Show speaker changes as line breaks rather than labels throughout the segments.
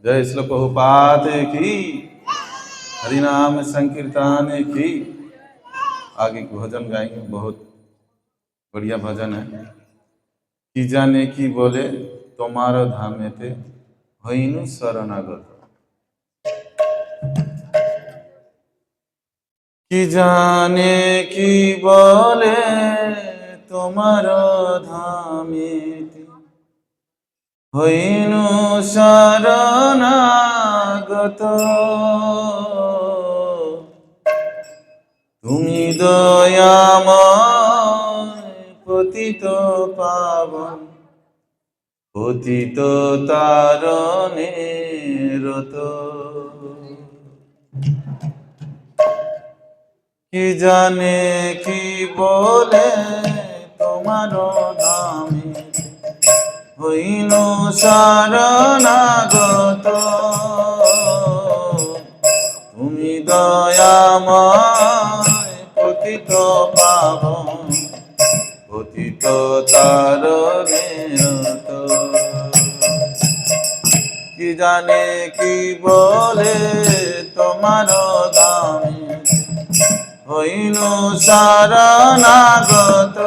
जय श्री प्रभुपाद की। हरिनाम संकीर्तन की। आगे भजन गाएंगे, बहुत बढ़िया भजन है। कि जाने की बोले तुम्हारो धामेते हईनु शरणागत। कि जाने की बोले तुम्हारो धामेते হইনু শরণাগত। তুমি দয়াময় পতিত পাবন, পতিত তারণে রত। কি জানে কি বলে তোমার নামে হইনু শরণাগত। তুমি দয়াময় পতিত পাবন, পতিত তারণে রত। কি জানে কি বলে তোমার দামে হইনু শরণাগত।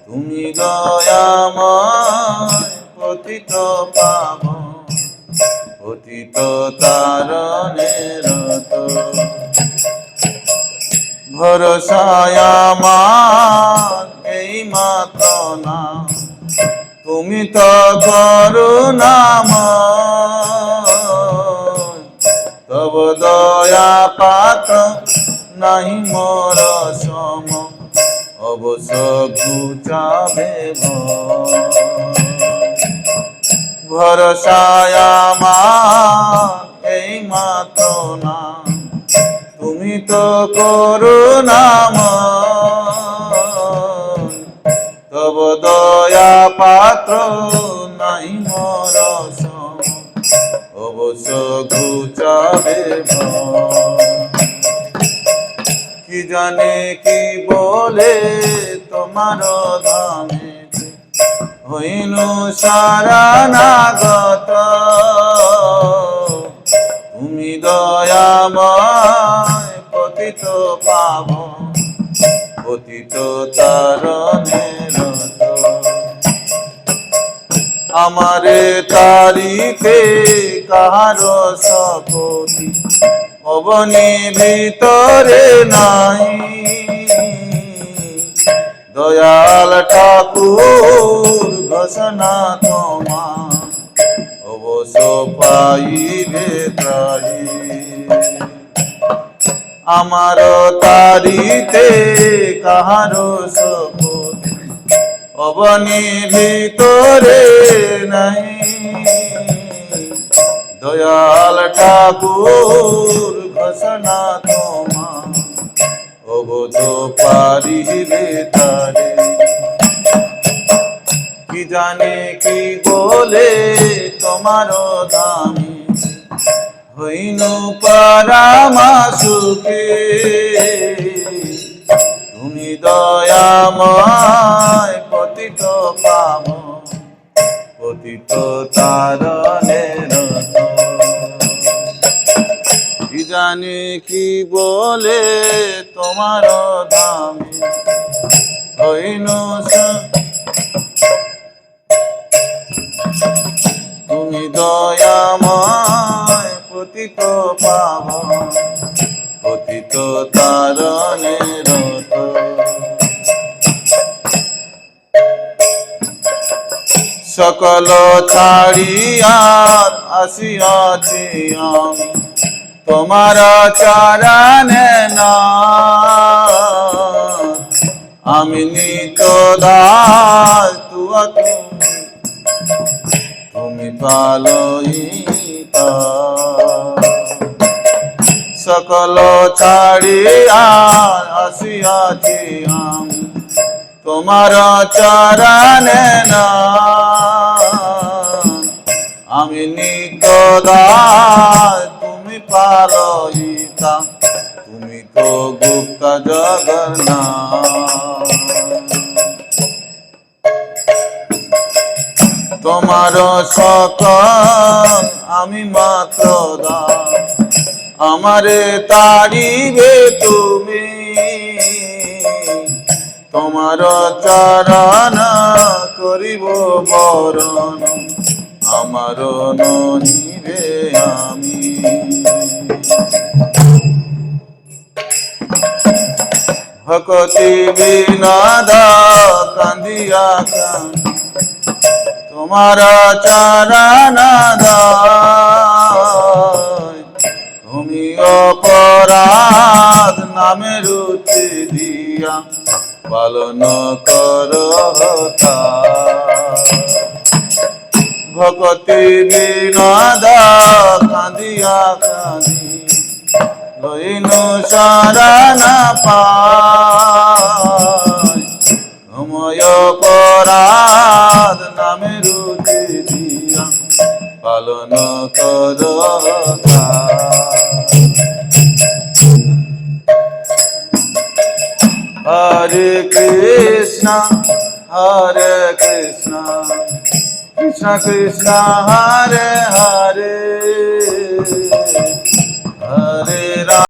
তুমি দয়াময় পতিত পাবন, পতিত তারণে রত। ভরসায় আমার এই মাত্র না, তুমি তো করুণাময়। তব দয়া পাত্র নাহি মোর সম, অবশ্য ঘুচাবে ভরসায় আমার এই মাত্র না, তুমি তো করুণাময়। তব দয়া পাত্র নাই মোর সম, অবশ্য ঘুচাবে কি জানে কি বলে তোমার ধামে হইনু শরণাগত। তুমি দয়াময় পতিত পাবন, পতিত তারণে রত। আমারে তারিতে কাহার শপথি অবনি ভিতরে নাই। দয়াল ঠাকুর ঘোষণা তোমার অবশ্য পাইবে ত্রাহি। আমার তারিতে কাহার শপথি অবনি ভিতরে নাই। দয়াল ঠাকুর ঘোষণা তোমার অবধ পারিবে তারে। কি জানে কি বলে তোমার দামে হইনু পরমা সুখে। তুমি দয়াময় পতিত পাবন, পতিত তারণে রত। কি জানে কি বলে তোমার দামে হইনু। তুমি দয়াময় পতিত পাবন, পতিত তারণে রত। সকল ছাড়িয়ার আসিয়াছি আমি তোমার চরণে না। আমি নিত দাস তুয়া তুমি পালয়িতা। সকল ছাড়িয়া আসিয়াছি আমি তোমার চরণে না। আমি নিত দাস তুমি পালয়িতা, তুমি তো গুপ্ত জগন্নাথ। তোমার সকল আমি মাত্র দাস, আমারে তাড়িবে তুমি, তোমার চরণ করিব বরণ, আমার নহিবে আমি। ভকতি বিনোদ কান্দিয়া কান্দি, তোমার চরণ দায়, তুমি অপরাধ নামে রুচি দিয়া পালন কর তাই। ভকতি বিনোদ কাঁদিয়া কাঁদি, লইনু শরণ পাই, তুমি অপরাধ নামে রুচি দিয়া পালন কর তাই। হরে কৃষ্ণ কৃষ্ণ কৃষ্ণ হরে হরে,